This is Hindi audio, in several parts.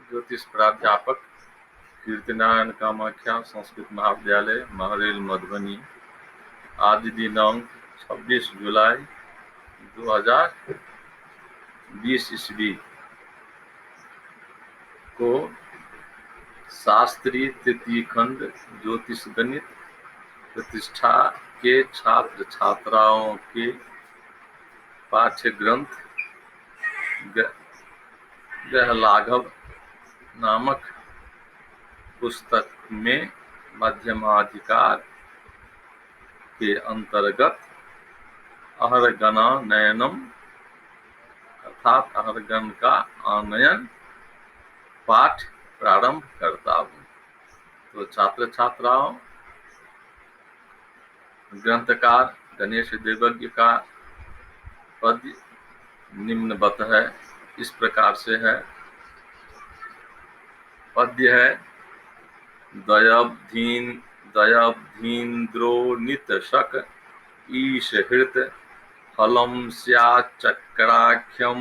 ज्योतिष प्राध्यापक कीर्तिनारायण कामाख्या संस्कृत महाविद्यालय महरेल मधुबनी। आज दिनांक 26 जुलाई 2020 ईस्वी को शास्त्री तृतीय खंड ज्योतिष गणित प्रतिष्ठा के छात्र छात्राओं के पाठ्य ग्रंथ ग्रहलाघव नामक पुस्तक में मध्यमाधिकार के अंतर्गत अहरगना नयनम अर्थात अहरगन का आनयन पाठ प्रारंभ करता हूँ। तो छात्र छात्राओं, ग्रंथकार गणेश देवज्ञ का पद्य निम्नवत है, इस प्रकार से है। पद्य है दयब्धीन्द्रो नितशक ईशहृत फलम स्याच्चक्राख्यम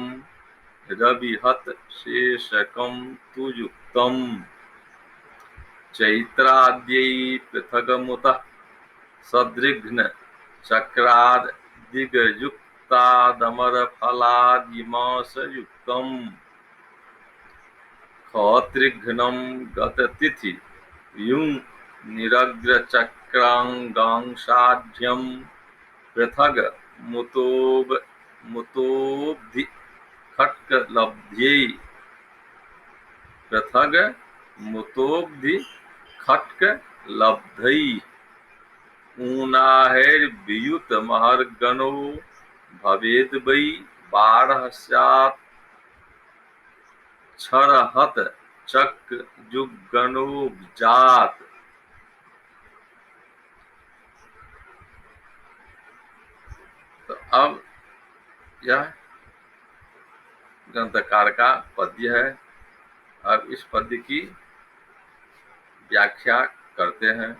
रविहत शेषकम तुयुक्तम चैत्राद्यै पृथगमुतः सदृघ्न चक्रादिगयुक्तादमरफलादिमासयुक्तम् खत्रिघ्नं गततिथि युं निरग्रचक्रांगांशाढ्यं पृथग मुतोब्धि खट्कलब्ध्यै पृथग मुतोब्धि खट्कलब्ध्यै ऊनाहैर्वियुत महर्गणो भवेद् वै 12 स्यात् क्षरहत चक जुगणोऽब्जात्। तो अब यह ग्रंथकार का पद्य है। अब इस पद्य की व्याख्या करते हैं।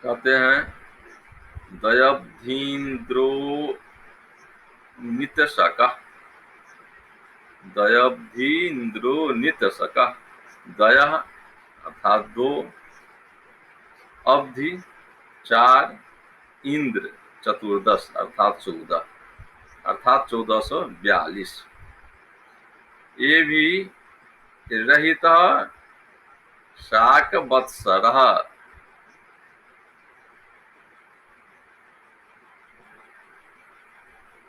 कहते हैं दयब्धीन्द्रो नितशकः। दयब्धीन्द्रो नितशकः। दयः अर्थात 2, अब्धि 4, इंद्र चतुर्दश अर्थात 14, अर्थात 1442। ये भी रहित शाक वत्सरः।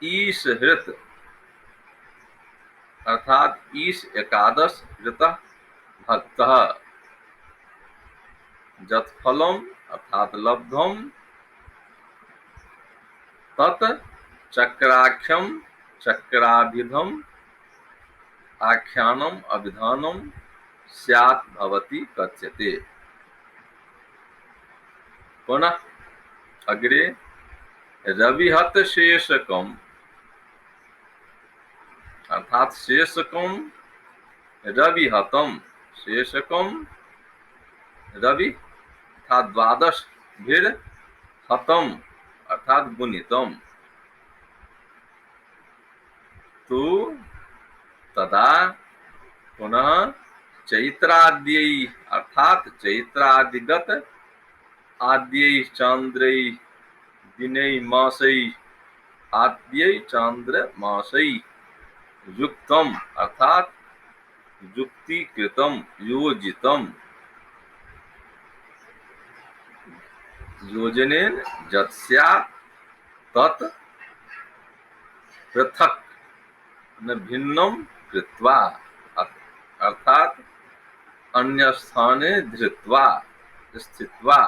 ईशहृत अर्थात ईश एकादश ऋत भक्तः। जत्फलम अर्थात लब्धम। तत् चक्राख्यम चक्राभिधम आख्यानम अभिधानम स्यात् भवति कथ्यते। पुनः अग्रे रविहत शेषकम अर्थात शेषकम रविहतम। शेषकम रवि अर्थात 12 भीड़ हतम अर्थात गुणितम। तो तदा पुनः चैत्राद्यै अर्थात चैत्रादिगत आद्यै चांद्रै दिनै मासै आद्यै चांद्र मासै युक्तम अर्थात युक्तिकृतम योजितम। योजनेन यत्स्या तत् पृथक न भिन्नम कृत्वा अर्थात अन्य स्थाने धृत्वा स्थित्वा।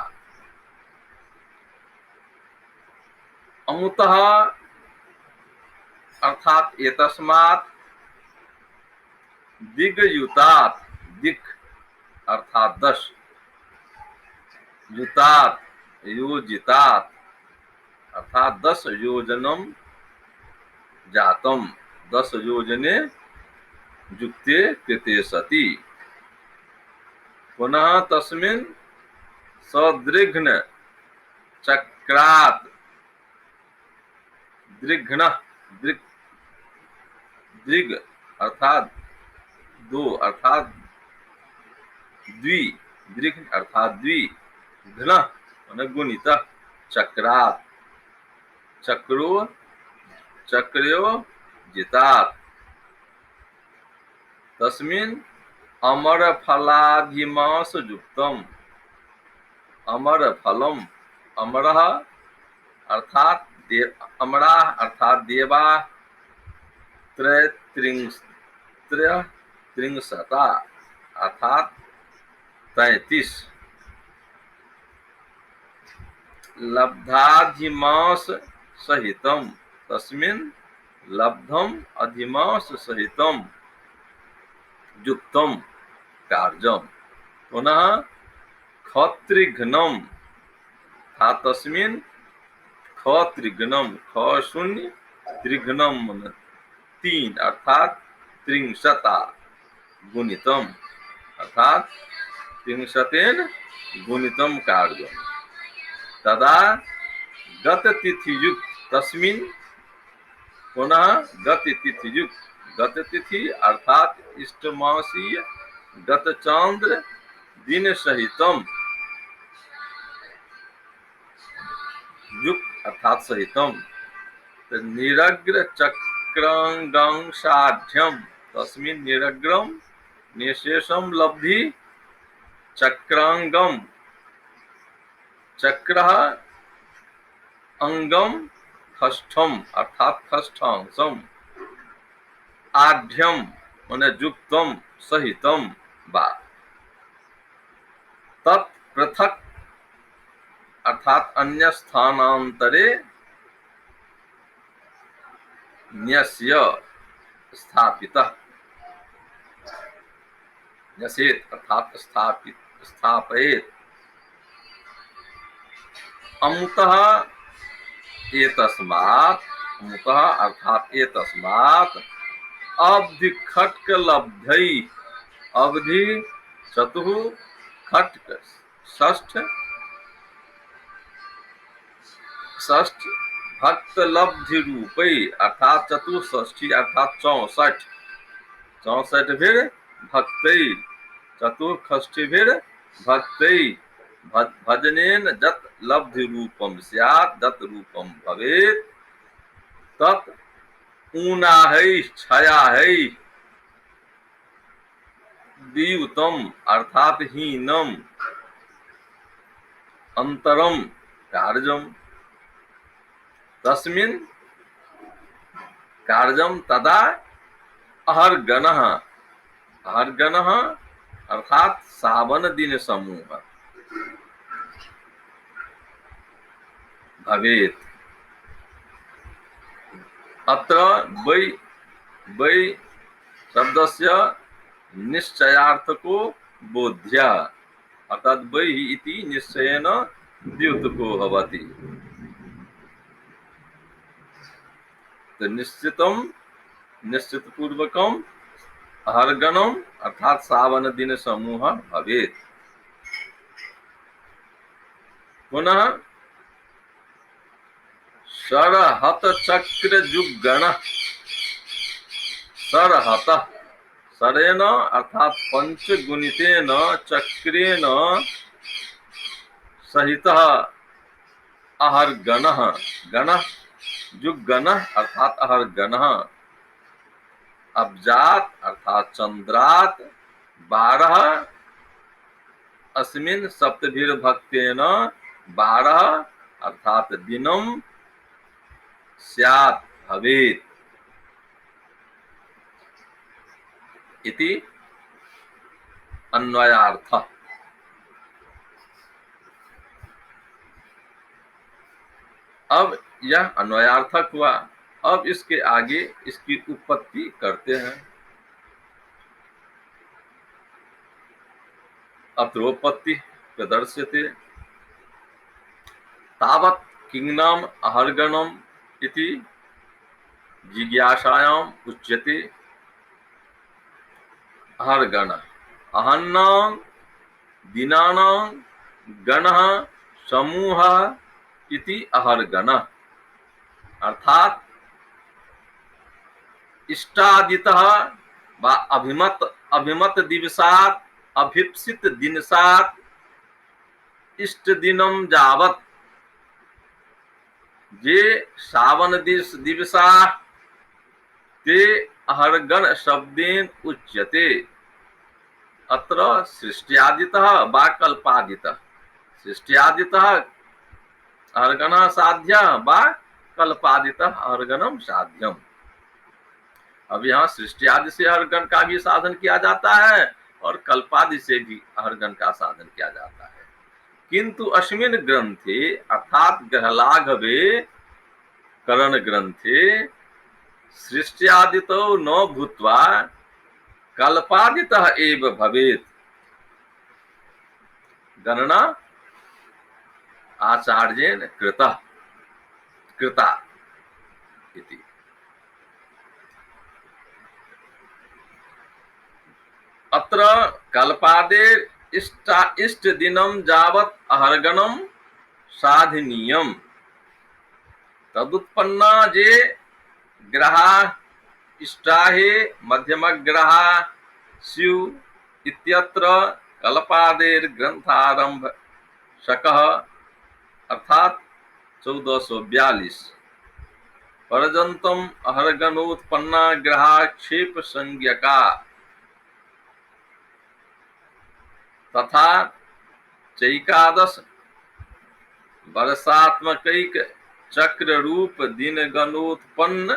अमुतः अर्थात एतस्मात् दिग्युतात् दिक् अर्थात 10 युतात् योजितात् अर्थात 10 योजनम जातम 10 योजने युक्ते कृते सति। पुनः तस्मिन् सदृघ्न चक्रात् दृघ्न दृग अर्थात दो, अर्थात द्वि, दीर्घ अर्थात द्वि, घ्न माने गुणित, चक्रात, चक्रो, चक्र्यो जितात्, तस्मिन् अमर फलाधिमास युक्तम, अमर फलम, अमरः अर्थात देव, अमरा अर्थात देवा, त्रिंशता अर्थात 33, लब्धाधिमास सहितम, तस्मिन् लब्धम अधिमास सहितम युक्तम कार्यम, पुनः क्षत्रिघ्नम था, तस्मिन् क्षत्रिघ्नम, ख शून्य त्रिघ्नम 3 अर्थात त्रिंशता गुणितम अर्थात त्रिंशतेन गुणितम कार्यम, तदा गत तिथि युक्त, तस्मिन् पुनः गत तिथि युक्त, गत तिथि अर्थात इष्टमासीय गत चांद्र दिन सहितम, युक्त अर्थात सहितम, निरग्र चक्रांगांशाढ्यम, तस्मिन् निरग्रम निशेषम लब्धि चक्रांगम, चक्रः अंगम खष्ठम अर्थात खष्ठांशम, आढ्यम माने युक्तम सहितम बा, तत् पृथक अर्थात अन्य स्थानांतरे न्यस्य स्थापितः, न्यसेत अर्थात स्थापयेत, अमुतः एतस्मात्, अमुतः अर्थात एतस्मात् अवधि खट्क लब्धै, अवधि चतुः खट्क षष्ठ, षष्ठ भक्त लब्धि रूपै अर्थात चतुष्ठी अर्थात 64, 64 फिर भक्तै, चतुष्ठी फिर भक्तै, भजनेन जत लब्धि रूपम स्यात्, दत रूपम भवेत्, तत् ऊनाहै छयाहै द्यूतम अर्थात हीनम, अंतरम कार्यम, तस्मिन् कार्यम तदा अहर्गणः, अहर्गणः अर्थात सावन दिन समूह भवेत्, अत्र वै वै शब्दस्य निश्चयार्थको बोध्य, अर्थात वै इति निश्चयेन द्योतको भवति, तो निश्चितम निश्चित पूर्वकम अहर्गणम अर्थात सावन दिन समूह भवेत्, पुनः सरहत चक्र जुगण, सरहत सरेन अर्थात पंचगुणितेन चक्रेण सहितः अहर्गणः, गणः जुगणः अर्थात अहर्गणः, अब्जात अर्थात चंद्रात 12 अस्मिन् सप्तभिर्भक्तेन 12 अर्थात दिनम स्यात् भवेत् इति अन्वयार्थ। अब यह अन्वयार्थक हुआ। अब इसके आगे इसकी उत्पत्ति करते हैं। अत्रोत्पत्ति प्रदर्श्यते। तावत् किंग्नाम अहर्गणम इति जिज्ञासायाम उच्यते। अहर्गण अहन्नां दिनानां गणः समूहः इति अहर्गण, अर्थात इष्टादितः वा अभिमत अभिमत दिवसात अभिप्सित दिनसात इष्ट दिनम जावत जे सावन दिवसा ते अहर्गन शब्देन उच्यते। अत्र सृष्ट्यादितः वा कल्पादितः, सृष्ट्यादितः अहर्गणः साध्यः वा कल्पादितः अहर्गणम साध्यम। अब यहाँ सृष्टि आदि से अहर्गन का भी साधन किया जाता है और कल्पादि से भी अहर्गन का साधन किया जाता है। किंतु अस्मिन् ग्रंथे अर्थात ग्रहलाघवे करण ग्रंथे सृष्टि आदितो न भूत्वा कल्पादितः एव भवेत्। गणना आचार्येण कृता इति। अत्र कल्पादेर इष्ट दिनम जावत अहर्गणम साधनीयम तदुत्पन्ना जे ग्रहा इष्टाहे मध्यम ग्रहा स्यु इत्यत्र कल्पादेर ग्रंथारंभ शकः अर्थात 1442 पर्यंतम अहर्गणोत्पन्ना ग्रहा क्षेप संज्ञका तथा चैकादश वर्षात्मकैक चक्र रूप दिन गणोत्पन्न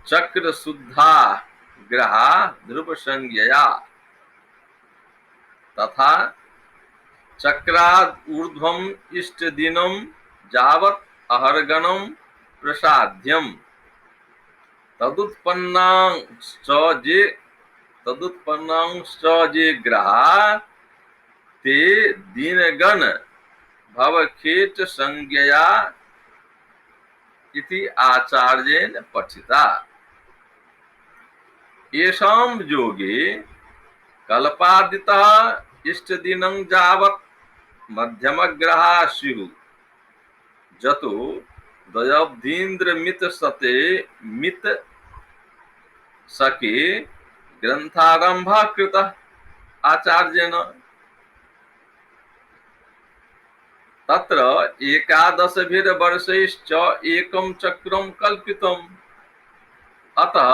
चक्र शुद्धा ग्रहा ध्रुव संज्ञया तथा चक्राद ऊर्ध्वम इष्ट दिनम जावत अहर्गणम प्रसाद्यम तदुत्पन्नांश्च जे ग्रहा ते दिनगण भवखेट संज्ञया इति आचार्येण पठिता। येषां योगे कल्पादितः इष्ट दिनं जावत् मध्यम ग्रहा स्युः जतो द्वयब्धीन्द्र मित सते मित सके ग्रंथारंभ कृतः आचार्येण तत्र एकादशभिर्वर्षैश्च एकं चक्रं कल्पितम्। अतः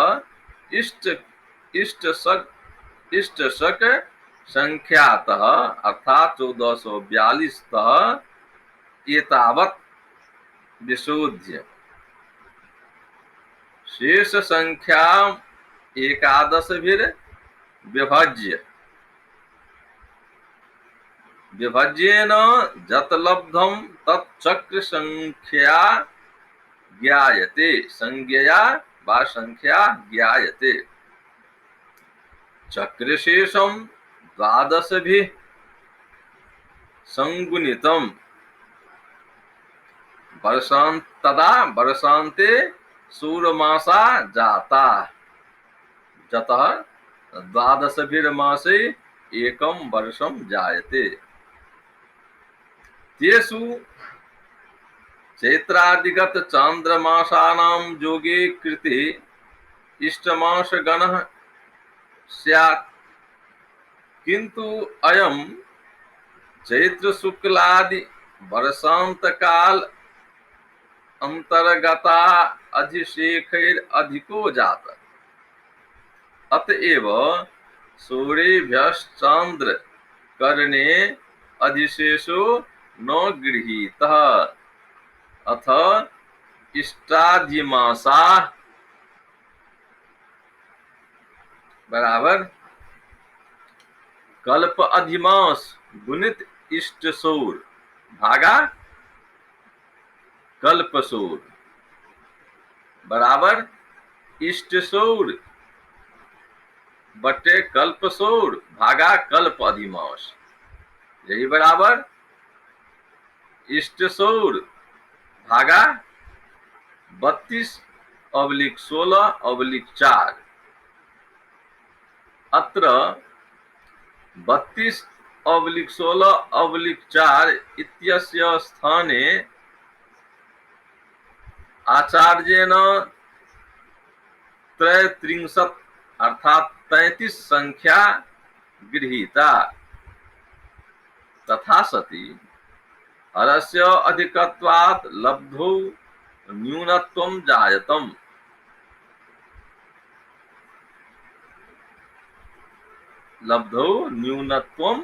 इष्ट शक संख्यातः अर्थात 1442 तः एतावत् विशोध्य शेष संख्या एकादशभिर् विभज्येन जत लब्धम तच्चक्र संख्या ज्ञायते संज्ञया वा संख्या ज्ञायते। चक्रशेषम द्वादशभिः संगुणितम तदा वर्षान्ते सूर्यमासा जाता जतः द्वादशभिर्मासे एकं वर्षं जायते। तेषु चैत्रादिगत चांद्रमासानां योगे कृते इष्टमास गणः स्यात् किंतु अयं चैत्र शुक्लादि वर्षांतकाल अंतर्गता अधिशेखैर अधिको जात। अतएव सूर्येभ्यश्चांद्र करणे अधिशेषो न गृहीतः अथ इष्टाधिमासा बराबर कल्प अधिमास गुणित इष्ट सौर भागा कल्प सौर बराबर इष्ट सौर बटे कल्प सौर भागा कल्प अधिमास। यही बराबर इष्ट सौर भागा 32/16/4। अत्र 32/16/4 इत्यस्य स्थाने आचार्येण त्रयत्रिंशत् अर्थात 33 संख्या गृहीता। तथा सति हरस्य अधिकत्वात् लब्धौ न्यूनत्वं जायतम्। लब्धौ न्यूनत्वं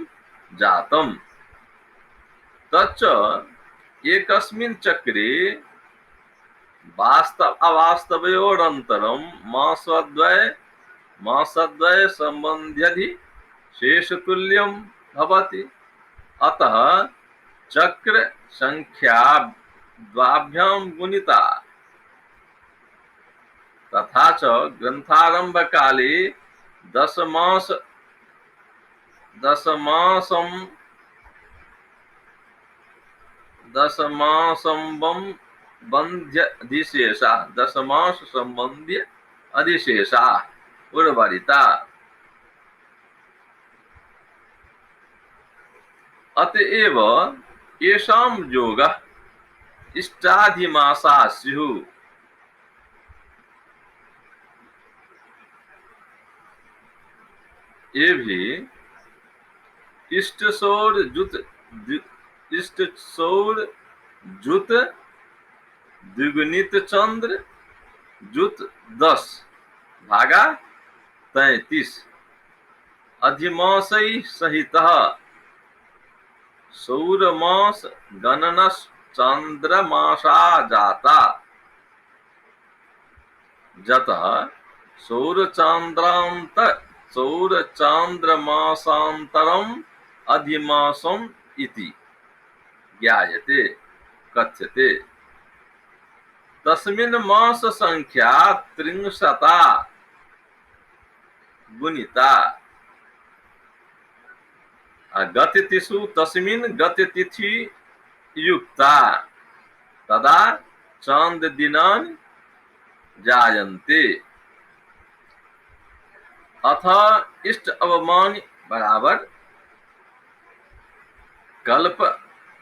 जातम्। तच्च एकस्मिन् चक्रे वास्तव अवास्तवयोरन्तरं मासद्वय सम्बन्ध्यधि शेषतुल्यं भवति। अतः चक्र संख्या द्वाभ्यां गुणिता। तथा च ग्रंथारंभ काले दशमास संबंध्य अधिशेषा उर्वरिता। अतएव येषां योगः इष्टाधिमासा स्युः। ये भी इष्ट सौर जुत द्विगुणित चंद्र जुत 10 भागा 33 अधिमासै सहितः सौरमास गणनस् चंद्रमासा जाता। जतः सौरचांद्रमासान्तरम् अधिमासम् इति ज्ञायते कथ्यते। तस्मिन् मास संख्या 30 गुणिता। गतिथिषु तस्मिन् गतिथिथि युक्ता। तदा चांद दिनानि जायन्ते। अथ इष्ट अवमान बराबर कल्प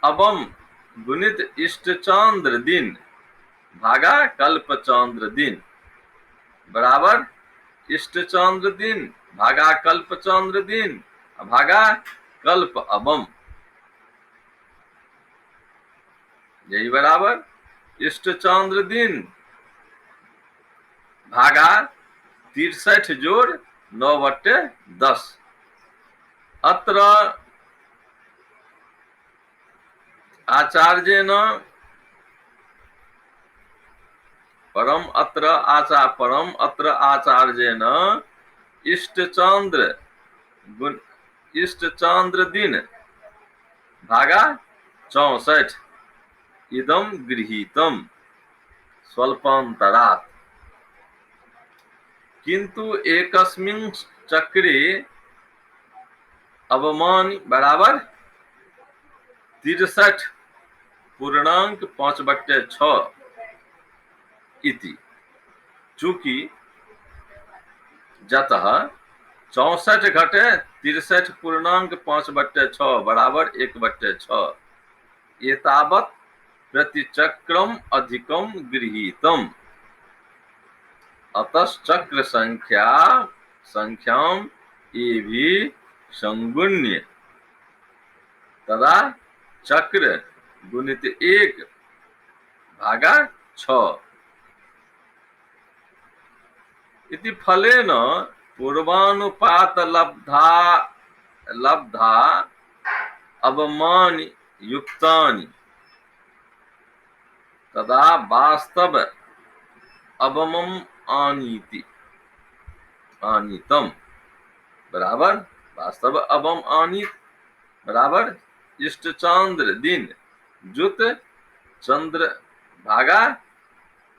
अवम गुणित इष्ट चांद्र दिन भागा कल्प चांद्र दिन बराबर इष्ट चांद्र दिन भागा कल्प चांद्र दिन भागा कल्प अवम। यही बराबर इष्ट चांद्र दिन भागा 63 जोड़ 9/10। अत्र आचार्येण परम अत्र आचार्येण इष्ट चांद्र दिन भागा 64 इदं गृहीतम् स्वल्पान्तरात्। किंतु एकस्मिन् चक्रे अवमान बराबर 63.5/6 इति। चूंकि जतः 64 घटे 63.5/6 बराबर 1/6 एतावत् प्रतिचक्रम अधिकम गृहीतम। अतश्चक्र संख्याम एभि संगुण्य तदा चक्र गुणित 1 भागा 6 इति फलेन पूर्वानुपात लब्धा अवमानि युक्तानि तदा वास्तव अवमम आनीतम बराबर वास्तव अवम आनीत बराबर इष्ट चांद्र दिन जुत चंद्र भागा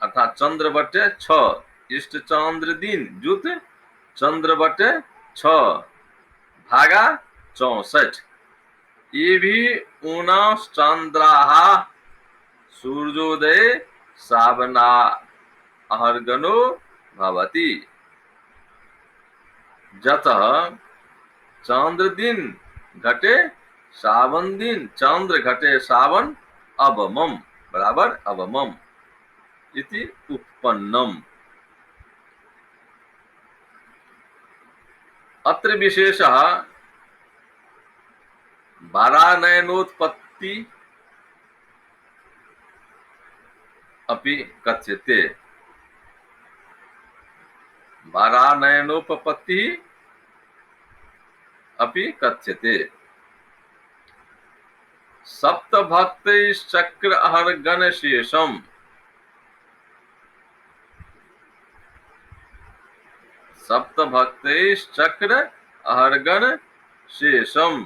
अर्थात चंद्र बटे 6 इष्ट चांद्र दिन जुत चंद्र बटे 6 भागा 64। ये भी ऊनाश चंद्राः सूर्योदय सावना अहर्गनो भवति। जतः चांद्र दिन घटे सावन दिन चंद्र घटे सावन अवमम बराबर अवमम इति उत्पन्नम। अत्र विशेषः वारानयनोत्पत्ति अपि कथ्यते। वारानयनोपपत्ति अपि कथ्यते। सप्तभक्तैश्चक्र अहर्गणशेषम् सप्तभक्तैश्चक्र अहर्गणशेषम्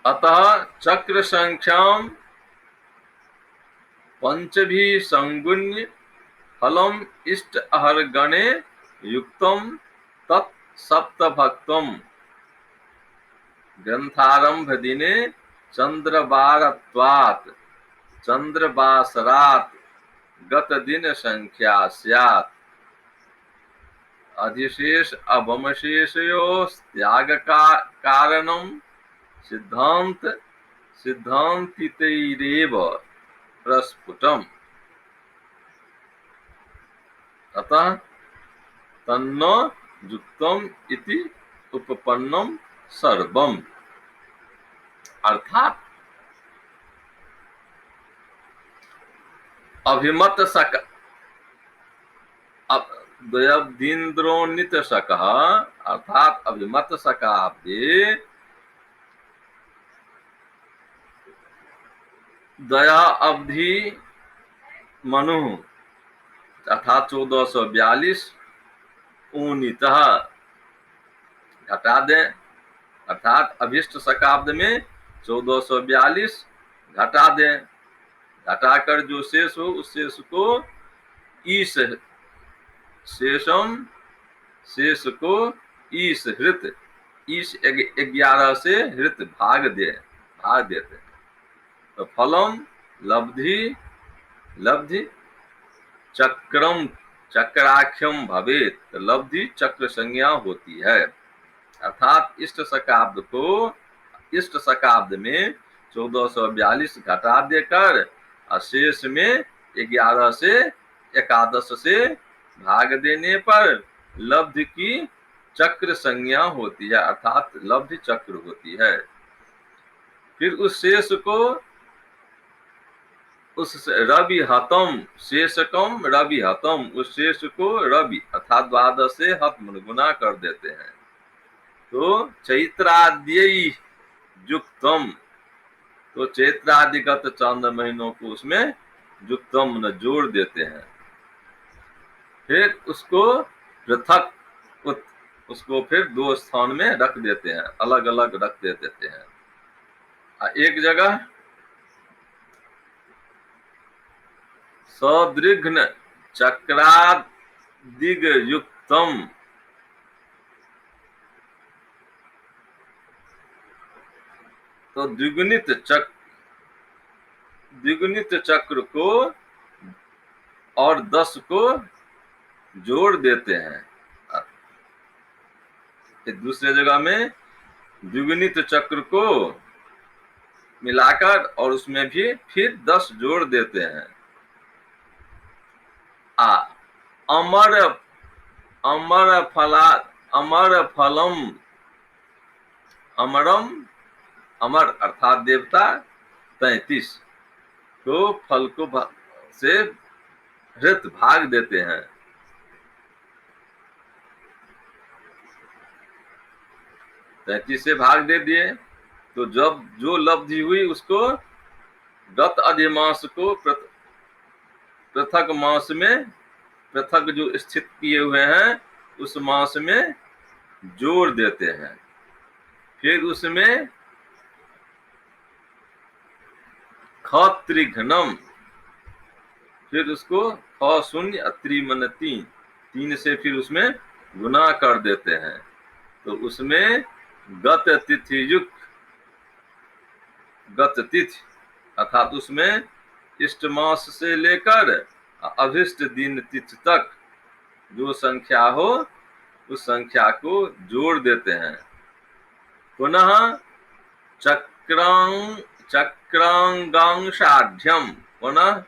अतः चक्र संख्याम पंचभी संगुण्य फलम इष्ट अहर्गणे युक्तम तत् सप्तभक्तम ग्रंथारंभ दिने चंद्रवारत्वात् चंद्रवासरात् गत दिन संख्या स्यात्। अधिशेष अवमशेषयोः त्याग कारणम सिद्धांतितैरेव प्रस्फुटम्। अतः तन्न युक्तम इति उपपन्नम सर्वम। अर्थात अभिमत सक द्वयब्दीन्द्रोन्नित सकः अर्थात अभिमत सकाब्दे दया अवधि मनु अर्थात 1442 ऊनितः घटा दें। अर्थात अभिष्ट शकाब्द में 1442 घटा दें। घटाकर जो शेष हो उस शेष को ईश शेषम शेष को ईश हृत ईश 11 से हृत भाग देते। तो फलम लब्धि चक्रम चक्राख्यम भवेत। तो लब्धि चक्र संज्ञा होती है। अर्थात इष्ट शकाब्द में 1442 घटा देकर शेष में 11 से 11 से भाग देने पर लब्धि की चक्र संज्ञा होती है। अर्थात लब्धि चक्र होती है। फिर उस शेष को उस रवि हतम शेषकम रवि हतम उस शेष को रवि अर्थात 12 से हतम गुना कर देते हैं। तो चैत्राद्य युक्तम तो चैत्रादिगत चंद महीनों को उसमें युक्तम न जोड़ देते हैं। फिर उसको पृथक उसको फिर 2 स्थान में रख देते हैं। अलग अलग रख देते हैं। एक जगह सदृघ्न चक्रादिग युक्तम तो द्विगुणित चक्र को और 10 को जोड़ देते हैं। दूसरे जगह में द्विगुणित चक्र को मिलाकर और उसमें भी फिर 10 जोड़ देते हैं। अमर अर्थात देवता 33 तो फल को से हृत भाग देते हैं। से भाग दे दिए तो जब जो लब्धि हुई उसको गत अधिमास को पृथक मास में पृथक जो स्थित किए हुए हैं उस मास में जोड़ देते हैं। फिर उसमें खत्रिघ्नम फिर उसको ख शून्य अत्रि मन 3 से फिर उसमें गुना कर देते हैं। तो उसमें गत तिथि अर्थात उसमें इष्ट मास से लेकर अभिष्ट दिन तिथि तक जो संख्या हो उस संख्या को जोड़ देते हैं। पुनः चक्रांगांशाढ़ पुनः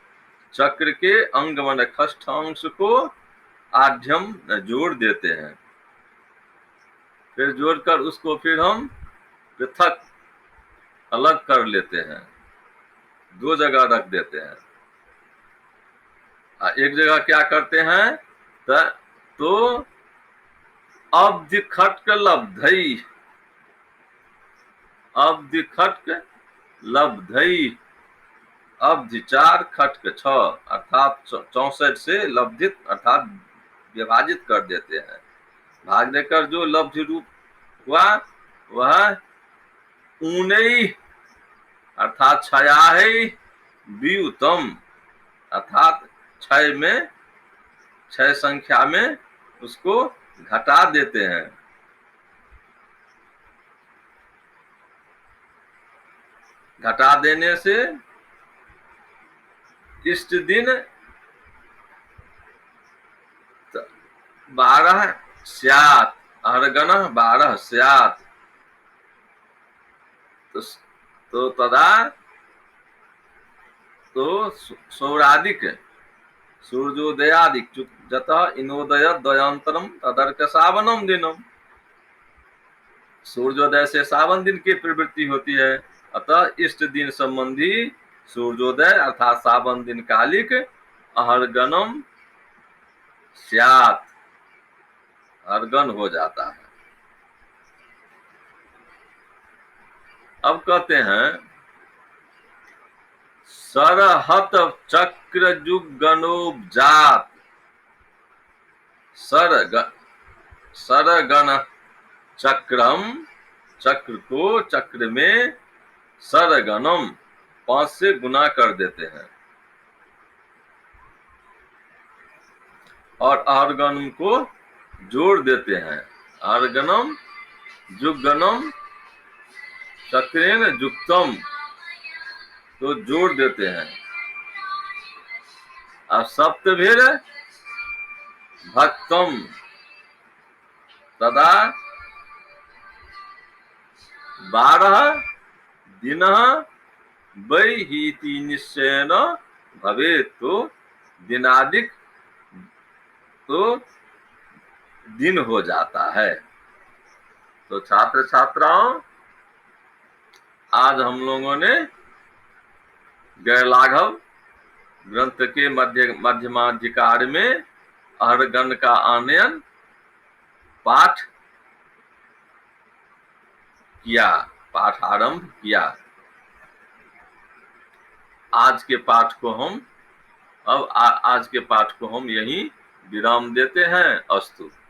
चक्र के अंग मान खष्ठांश को आढ़ जोड़ देते हैं, फिर जोड़कर उसको फिर हम पृथक अलग कर लेते हैं, दो जगह रख देते हैं। एक जगह क्या करते हैं तो अब्धि खट्क लब्धई, अब्धि खट्क लब्धई, अब्धि 4 खट्क 6 अर्थात 64 से लब्धित अर्थात विभाजित कर देते हैं। भाग देकर जो लब्धि रूप हुआ वह ऊनई अर्थात 6 व्युतम अर्थात 6 संख्या में उसको घटा देते हैं। घटा देने से इष्ट दिन 12 स्यात्, अर्गण 12 स्यात्, तो तदा तो सौरादिक सूर्योदयादिक जतः इनोदय द्वयांतरम तदर्क सावनम दिनम, सूर्योदय से सावन दिन की प्रवृत्ति होती है, अतः इष्ट दिन संबंधी सूर्योदय अर्थात सावन दिन कालिक अहर्गनम स्यात्, अर्गन हो जाता है। अब कहते हैं सरहत चक्र जुगनोपजात, सरगण चक्रम, चक्र को चक्र में सरगणम 5 से गुना कर देते हैं और अर्गनम को जोड़ देते हैं। अर्गनम जुगनम चक्रेन जुक्तम, तो जोड़ देते हैं। अब सप्तभिर भक्तम तदा 12 दिन वैहीति निश्चयन भवेत्, तो दिनादिक तो दिन हो जाता है। तो छात्र छात्राओं, आज हम लोगों ने गैरलाघव ग्रंथ के मध्यमाधिकार में अहर्गन का आनयन पाठ किया, पाठ आरंभ किया। आज के पाठ को हम यहीं विराम देते हैं। अस्तु।